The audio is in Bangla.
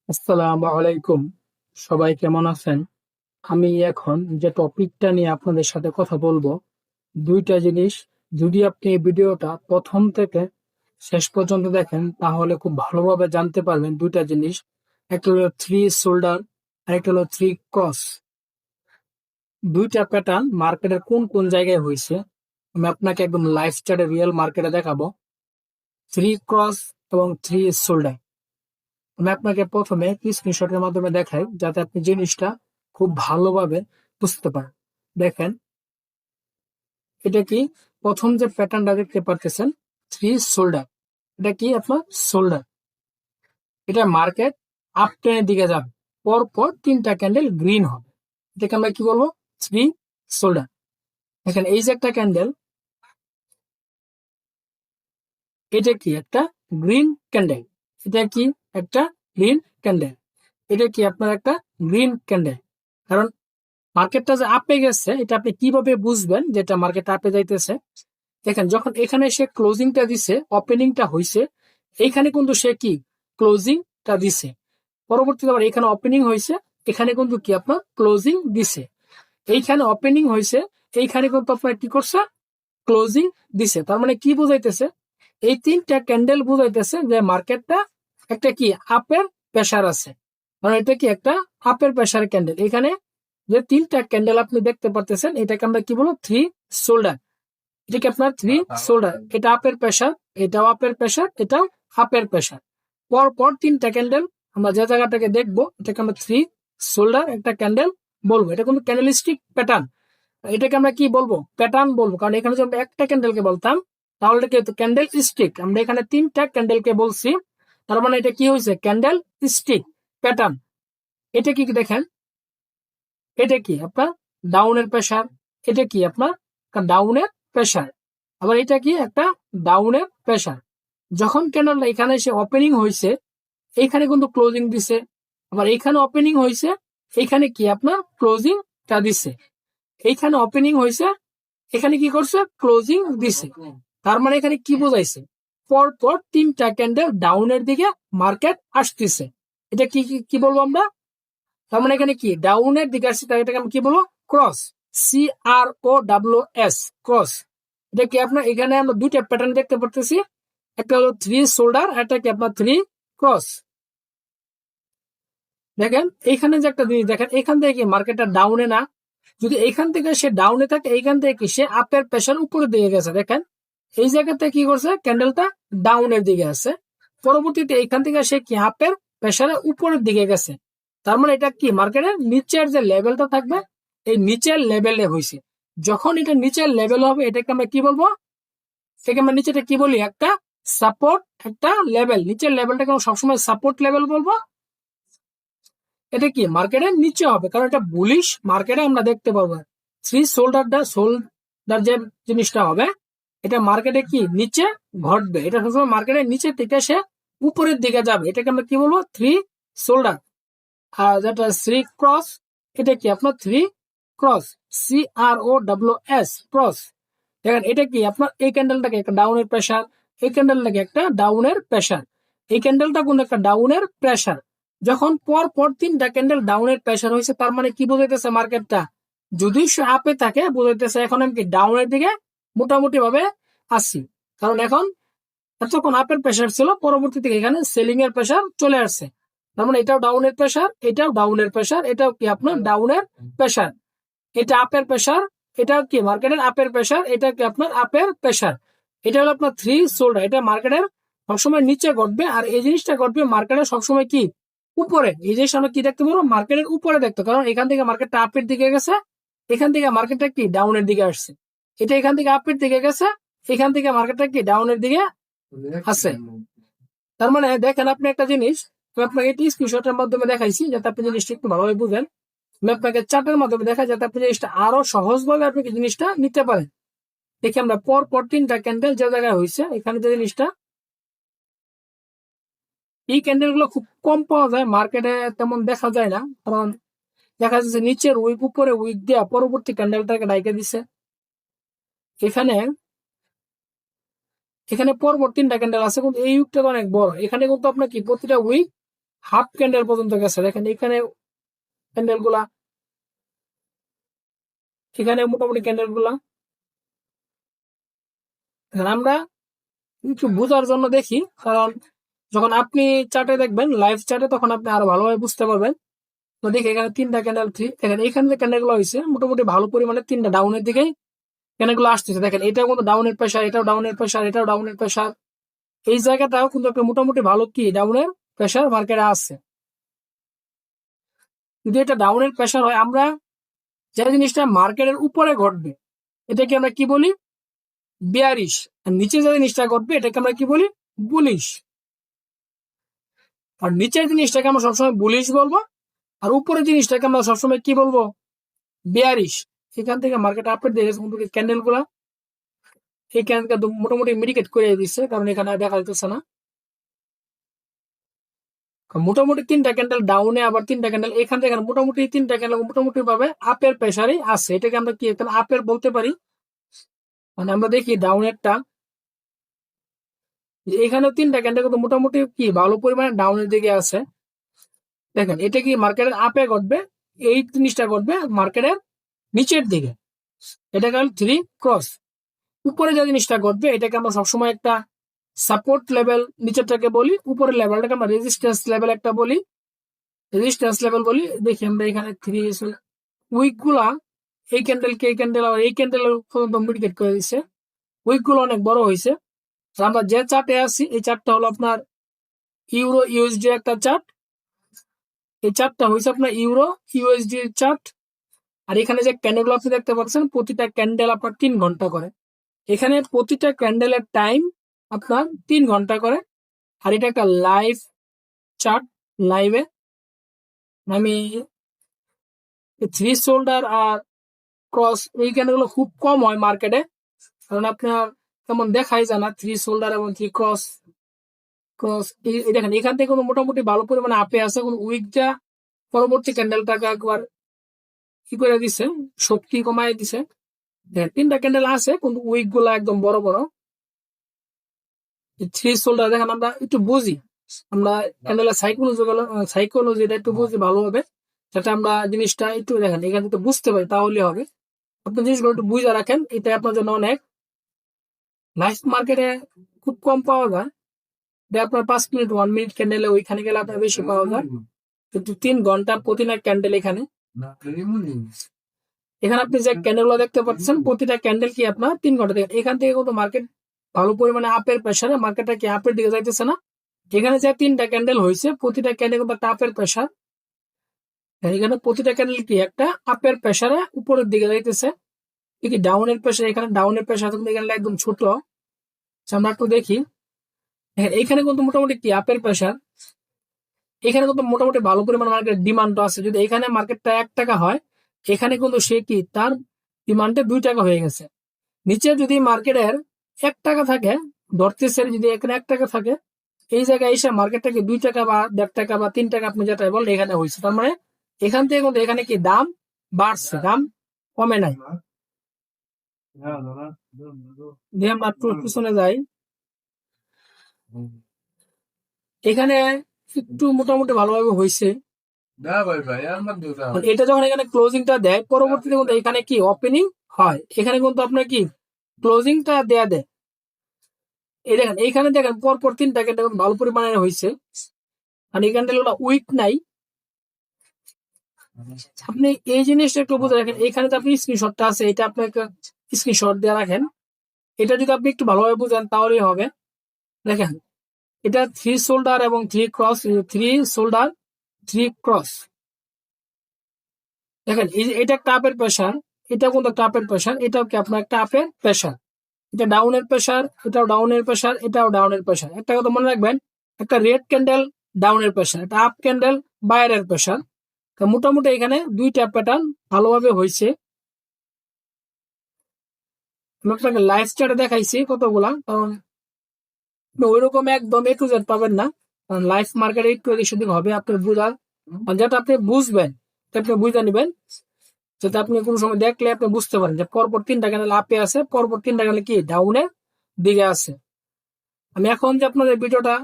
আসসালামু আলাইকুম। সবাই কেমন আছেন? আমি এখন যে টপিকটা নিয়ে আপনাদের সাথে কথা বলবো, দুইটা জিনিস। যদি আপনি এই ভিডিওটা প্রথম থেকে শেষ পর্যন্ত দেখেন তাহলে খুব ভালোভাবে জানতে পারবেন দুইটা জিনিস। একটা হলো থ্রি শোল্ডার আর একটা হলো থ্রি ক্রস। দুইটা প্যাটার্ন মার্কেটের কোন কোন জায়গায় হয়েছে আমি আপনাকে একদম লাইভ চার্টে রিয়েল মার্কেটে দেখাবো। থ্রি ক্রস এবং থ্রি শোল্ডার আমি আপনাকে প্রথমে স্ক্রিনশটের মাধ্যমে দেখাই যাতে আপনি জিনিসটা খুব ভালোভাবে বুঝতে পারেন। দেখেন, এটা কি প্রথম যে প্যাটার্নটা দেখতে পারতেছেন, থ্রি শোল্ডার। এটা কি আপনার শোল্ডার। এটা মার্কেট আপ ট্রেনের দিকে যাবে, পরপর তিনটা ক্যান্ডেল গ্রিন হবে। এটাকে আমরা কি বলবো? Three shoulder. দেখেন, এই যে একটা ক্যান্ডেল, এটা কি একটা গ্রিন ক্যান্ডেল। এটা কি একটা গ্রিন ক্যান্ডেল। এটা কি আপনার একটা গ্রিন ক্যান্ডেল। কারণ মার্কেটটা যে আপে গেছে, এটা আপনি কিভাবে বুঝবেন যেটা মার্কেট আপে যাইতেছে? দেখেন, যখন এখানে সে ক্লোজিংটা দিছে, ওপেনিংটা হইছে, এইখানে কিন্তু সে কি ক্লোজিংটা দিছে। পরবর্তীতে আবার এখানে ওপেনিং হয়েছে, এখানে কিন্তু কি আপনার ক্লোজিং দিছে। এইখানে ওপেনিং হয়েছে, এইখানে কিন্তু আপনার কি করছে? ক্লোজিং দিছে। তার মানে কি বুঝাইতেছে? এই তিনটা ক্যান্ডেল বুঝাইতেছে যে মার্কেটটা একটা কি আপের প্রেসার আছে। মানে এটা কি একটা আপের প্রেসার ক্যান্ডেল। এখানে যে তিনটা ক্যান্ডেল আপনি দেখতে পারতেছেন, এটাকে আমরা কি বলবো? Three shoulder. এটা কি আপনার থ্রি শোল্ডার। এটা আপের প্রেসার, এটাও আপের প্রেসার, এটাও আপের প্রেসার। পর তিনটা ক্যান্ডেল আমরা যে জায়গাটাকে দেখবো, এটাকে আমরা থ্রি শোল্ডার একটা ক্যান্ডেল বলবো। এটা কিন্তু ক্যান্ডেলিস্টিক প্যাটার্ন। এটাকে আমরা কি বলবো? প্যাটার্ন বলবো। কারণ এখানে যদি আমরা একটা ক্যান্ডেলকে বলতাম তাহলে এটা ক্যান্ডেল স্টিক। আমরা এখানে তিনটা ক্যান্ডেলকে বলছি, তার মানে এটা কি হয়েছে? Candle stick pattern. এটা কি দেখেন, এটা কি আপনার ডাউনের প্রেসার, এটা কি আপনার ডাউনের প্রেসার, আবার এটা কি একটা ডাউনের প্রেসার। যখন ক্যান্ডেল এখানে এসে ওপেনিং হয়েছে, এইখানে কিন্তু ক্লোজিং দিছে, আবার এইখানে ওপেনিং হয়েছে, এইখানে কি আপনার ক্লোজিংটা দিছে। এইখানে ওপেনিং হয়েছে, এখানে কি করছে? ক্লোজিং দিছে। তার মানে এখানে কি বোঝাইছে? পরপর তিনটা ক্যান্ডেল ডাউনের দিকে মার্কেট আসতেছে। এটা কি কি কি বলবো আমরা? তার মানে এখানে কি ডাউনের দিকে আসছে, তাই এটাকে আমরা কি বলবো? ক্রস। CROSS, cross. এটা কি আপনার এখানে আমরা দুইটা প্যাটার্ন দেখতে পারতেছি, একটা হলো থ্রি শোল্ডার, একটা কি আপনার থ্রি ক্রস। দেখেন এইখানে যে একটা জিনিস দেখেন, এখান থেকে কি মার্কেটটা ডাউনে না? যদি এইখান থেকে সে ডাউনে থাকে, এইখান থেকে কি সে আপের প্রেসার উপরের দিকে গেছে। দেখেন এই জায়গাতে কি করছে? ক্যান্ডেলটা ডাউনের দিকে আছে। পরবর্তীতে এইখান থেকে সে কি আপের প্রেসারের উপরের দিকে গেছে। তার মানে এটা কি মার্কেটের নিচের যে লেভেলটা থাকবে, এই নিচের লেভেলে হয়েছে। যখন এটা নিচের লেভেল হবে, এটাকে আমরা কি বলবো? এটাকে আমরা নিচেটা কি বলি? একটা সাপোর্ট, একটা লেভেল। নিচের লেভেলটাকে আমরা সবসময় সাপোর্ট লেভেল বলবো। এটা কি মার্কেটের নিচে হবে, কারণ এটা বুলিশ মার্কেটে আমরা দেখতে পারবো। থ্রি শোল্ডার যে জিনিসটা হবে, এটা মার্কেটে কি নিচে ঘটবে। এটা সবসময় মার্কেটের নিচে থেকে সে উপরের দিকে যাবে। এটাকে আমরা কি বলবো? Three shoulder. আর যেটা থ্রি ক্রস, এটা কি আপনার থ্রি ক্রস। CROSS, cross. দেখেন এটা কি আপনার এই ক্যান্ডেলটাকে একটা ডাউনের প্রেসার, এই ক্যান্ডেলটাকে একটা ডাউনের প্রেসার, এই ক্যান্ডেলটা কোন একটা ডাউনের প্রেসার। যখন পর পর তিনটা ক্যান্ডেল ডাউনের প্রেসার হয়েছে, তার মানে কি বোঝাইতেছে? মার্কেটটা যদি আপে থাকে, বোঝাইতেছে এখন আমি কি ডাউনের দিকে মোটামুটি ভাবে আসছি। কারণ এখন এতক্ষণ আপের প্রেসার ছিল, পরবর্তী থেকে এখানে সেলিং এর প্রেসার চলে আসছে। তার মানে এটাও ডাউনের প্রেসার, এটাও ডাউনের প্রেসার, এটাও কি আপনার ডাউনের প্রেসার। এটা আপের প্রেসার, এটা কি মার্কেটের আপের প্রেসার, এটা কি আপনার আপের প্রেসার। এটা হলো আপনার থ্রি শোল্ডার। এটা মার্কেটের সবসময় নিচে ঘটবে, আর এই জিনিসটা ঘটবে মার্কেটের সবসময় কি উপরে। এই জিনিসটা আমরা কি দেখতে পারবো? মার্কেটের উপরে দেখতে। কারণ এখান থেকে মার্কেটটা আপের দিকে গেছে, এখান থেকে মার্কেটটা কি ডাউনের দিকে আসছে। এটা এখান থেকে আপের দিকে গেছে, এখান থেকে মার্কেটটা কি ডাউনের দিকে আছে। তার মানে দেখেন আপনি একটা জিনিস, আমি আপনাকে এটি স্ক্রিনশটের মাধ্যমে দেখাইছি যাতে আপনি জিনিসটা একটু ভালোভাবে বুঝেন। আমি আপনাকে চার্টের মাধ্যমে দেখাই যাতে আপনি জিনিসটা আরো সহজভাবে আপনি জিনিসটা নিতে পারেন। দেখি আমরা পর পর তিনটা ক্যান্ডেল যে জায়গায় হয়েছে, এখানে যে জিনিসটা, এই ক্যান্ডেল গুলো খুব কম পাওয়া যায় মার্কেটে, তেমন দেখা যায় না। কারণ দেখা যাচ্ছে নিচের উইক উপরে উইক দেওয়া পরবর্তী ক্যান্ডেলটাকে ডাইকে দিছে। এখানে এখানে পরপর 3টা ক্যান্ডেল আছে, কিন্তু এই উইকটা তো অনেক বড়। এখানে কিন্তু আপনার কি প্রতিটা উইক হাফ ক্যান্ডেল পর্যন্ত গেছে। দেখেন এখানে ক্যান্ডেল গুলা, এখানে মোটামুটি ক্যান্ডেল গুলা। আমরা একটু বোঝার জন্য দেখি, কারণ যখন আপনি চার্টে দেখবেন, লাইভ চার্টে, তখন আপনি আরো ভালোভাবে বুঝতে পারবেন। তো দেখি এখানে 3টা ক্যান্ডেল, দেখেন এখানে যে ক্যান্ডেল গুলো হয়েছে মোটামুটি ভালো পরিমাণে 3টা ডাউনের দিকে ক্যান্ডেল গুলো আসতেছে। দেখেন এটাও কিন্তু ডাউনের প্রেশার, এটাও ডাউনের প্রেশার, এটাও ডাউনের প্রেশার। এই জায়গাটাও কিন্তু একটা মোটামুটি ভালো কি ডাউনের প্রেশার মার্কেটে আছে। যদি এটা ডাউনের প্রেশার হয়, আমরা যে জিনিসটা মার্কেটের উপরে ঘটবে এটাকে আমরা কি বলি? বিয়ারিশ। আর নিচে যে জিনিসটা ঘটবে এটাকে আমরা কি বলি? বুলিশ। আর নিচের জিনিসটাকে আমরা সবসময় বুলিশ বলবো, আর উপরের জিনিসটাকে আমরা সবসময় কি বলবো? বিয়ারিশ। এখান থেকে মার্কেট আপডেট দিয়ে গেছে মোটামুটি ক্যান্ডেল গুলা, এই ক্যান্ডেল মোটামুটি মিডিকেট করে দিচ্ছে, কারণ এখানে দেখা যাচ্ছে না। মোটামুটি 3টা ক্যান্ডেল ডাউনে, আবার 3টা ক্যান্ডেল এখান থেকে, মোটামুটি 3টা ক্যান্ডেল মোটামুটি ভাবে আপের প্রেসারে আছে। এটাকে আমরা কি এখানে আপের বলতে পারি। মানে আমরা দেখি ডাউনেরটা, এখানেও 3টা ক্যান্ডেল কিন্তু মোটামুটি কি ভালো পরিমাণে ডাউনের দিকে আছে। দেখেন এটা কি মার্কেটের আপে ঘটবে, এই জিনিসটা ঘটবে মার্কেটের নিচের দিকে। এটা গেল 3 ক্রস। উপরে যে জিনিসটা ঘটবে এটাকে আমরা সবসময় একটা সাপোর্ট লেভেল নিচেরটাকে বলি, উপরের লেভেলটাকে আমরা রেজিস্ট্যান্স লেভেল একটা বলি, রেজিস্ট্যান্স লেভেল বলি। দেখি আমরা এখানে 3 উইক গুলা, এই ক্যান্ডেলকে এই ক্যান্ডেল আর এই ক্যান্ডেল পর্যন্ত মিডিকেট করে দিচ্ছে। উইক গুলো অনেক বড় হয়েছে। আমরা যে চার্টে আছি এই চার্টটা হলো আপনার ইউরো ইউএসডি একটা চার্ট। এই চার্টটা হয়েছে আপনার ইউরো ইউএসডি চার্ট। আর এখানে যে ক্যান্ডেল আপনি দেখতে পাচ্ছেন, প্রতিটা ক্যান্ডেল আপনার 3 ঘন্টা করে। এখানে প্রতিটা ক্যান্ডেলের টাইম আপনার 3 ঘন্টা করে। আর এটা একটা লাইভ চার্ট। লাইভে আমি 3 শোল্ডার আর ক্রস, এই ক্যান্ডেলগুলো খুব কম হয় মার্কেটে, কারণ আপনার তেমন দেখাই যায় না 3 শোল্ডার এবং 3 ক্রস। ক্রস দেখেন এখান থেকে মোটামুটি ভালো পরিমাণে আপে আছে। কোন উইকটা পরবর্তী ক্যান্ডেলটাকে একবার কি করে দিছে, শক্তি কমায় দিছে। দেখেন 3টা ক্যান্ডেল আছে, কিন্তু উইক গুলা একদম বড় বড়। 3 শোল্ডার দেখেন, আমরা একটু বুঝি, আমরা ক্যান্ডেলের সাইকোলজিটা একটু বুঝি ভালোভাবে, যাতে আমরা জিনিসটা একটু দেখেন এখান থেকে বুঝতে পারি, তাহলে হবে। আপনি জিনিসগুলো একটু বুঝে রাখেন, এটা আপনার জন্য অনেক। লাইভ মার্কেটে খুব কম পাওয়া যায়, এটা আপনার 5 মিনিট 1 মিনিট ক্যান্ডেলে ওইখানে গেলে আপনার বেশি পাওয়া যায়, কিন্তু 3 ঘন্টা প্রতিটা ক্যান্ডেল এখানে। এখানে আপনি যে ক্যান্ডেল গুলো দেখতে পাচ্ছেন, প্রতিটা ক্যান্ডেল কি আপনার 3 ঘন্টা থেকে। এখান থেকে কিন্তু মার্কেট ভালো পরিমাণে আপের প্রেসারে, মার্কেটটা কি আপের দিকে যাইতেছে না। এখানে যে 3টা ক্যান্ডেল হয়েছে, প্রতিটা ক্যান্ডেল কিন্তু একটা আপের প্রেসার। এখানে প্রতিটা ক্যান্ডেল কি একটা আপের প্রেসারে উপরের দিকে যাইতেছে। কি ডাউনের প্রেসার, এখানে ডাউনের প্রেসার কিন্তু এখানে একদম ছোট। আমরা একটু দেখি, এখানে কিন্তু মোটামুটি কি আপের প্রেসার। এখানে কিন্তু মোটামুটি ভালো পরিমাণ মার্কেট ডিমান্ড আছে। যদি এখানে মার্কেটটা 1 টাকা হয়, এখানে কিন্তু সে কি তার ডিমান্ডে 2 টাকা হয়ে গেছে। নিচে যদি মার্কেটের 1 টাকা থাকে, ধরতেছে যদি এখানে 1 টাকা থাকে, এই জায়গায় এসে মার্কেটটাকে 2 টাকা বা 1.5 টাকা বা 3 টাকা আপনি যেটা বলেন এখানে হয়েছে। তার মানে এখান থেকে কিন্তু এখানে কি দাম বাড়ছে, দাম কমে নাই। দিয়ে আমরা একটু পিছনে যাই, এখানে একটু মোটামুটি ভালোভাবে হয়েছে। এটা যখন এখানে ক্লোজিংটা দেয়, পরবর্তীতে কিন্তু এখানে কি ওপেনিং হয়, এখানে কিন্তু আপনার কি ক্লোজিংটা দেয়া দেয়। এই দেখেন এইখানে দেখেন পরপর 3টা ক্যান্ডেল ভালো পরিমাণে হয়েছে, আর এই ক্যান্ডেলগুলো উইক নাই। আপনি এই জিনিসটা একটু বুঝে রাখেন। এখানে তো আপনি স্ক্রিনশটটা আছে, এটা আপনাকে স্ক্রিনশট দিয়ে রাখেন। এটা যদি আপনি একটু ভালোভাবে বুঝেন তাহলেই হবে। দেখেন এটা 3 শোল্ডার এবং 3 ক্রস, 3 শোল্ডার 3 ক্রস। দেখেন এটা একটা আপের প্রেশার, এটা কিন্তু একটা আপের প্রেশার, এটাও কি আপনার একটা আপের প্রেশার। এটা ডাউনের প্রেশার, এটাও ডাউনের প্রেশার, এটাও ডাউনের প্রেশার। একটা কথা মনে রাখবেন, একটা রেড ক্যান্ডেল ডাউনের প্রেশার, একটা আপ ক্যান্ডেল বাইরের প্রেশার। মোটামুটি এখানে 2টা প্যাটার্ন ভালোভাবে হয়েছে। আমি আপনাকে লাইভ চার্টে দেখাইছি কতগুলা, কারণ ওইরকম একদম A to Z পাবেন না, কারণ লাইভ মার্কেটে একটু এদিক সেদিক হবে। আপনি বুঝার যেটা আপনি বুঝবেন, আপনি বুঝে নিবেন, যাতে আপনি কোনো সময় দেখলে আপনি বুঝতে পারেন যে পরপর 3টা ক্যান্ডেল আপে আছে, পরপর 3টা ক্যান্ডেল কি ডাউনের দিকে আছে। আমি এখন যে আপনাদের ভিডিওটা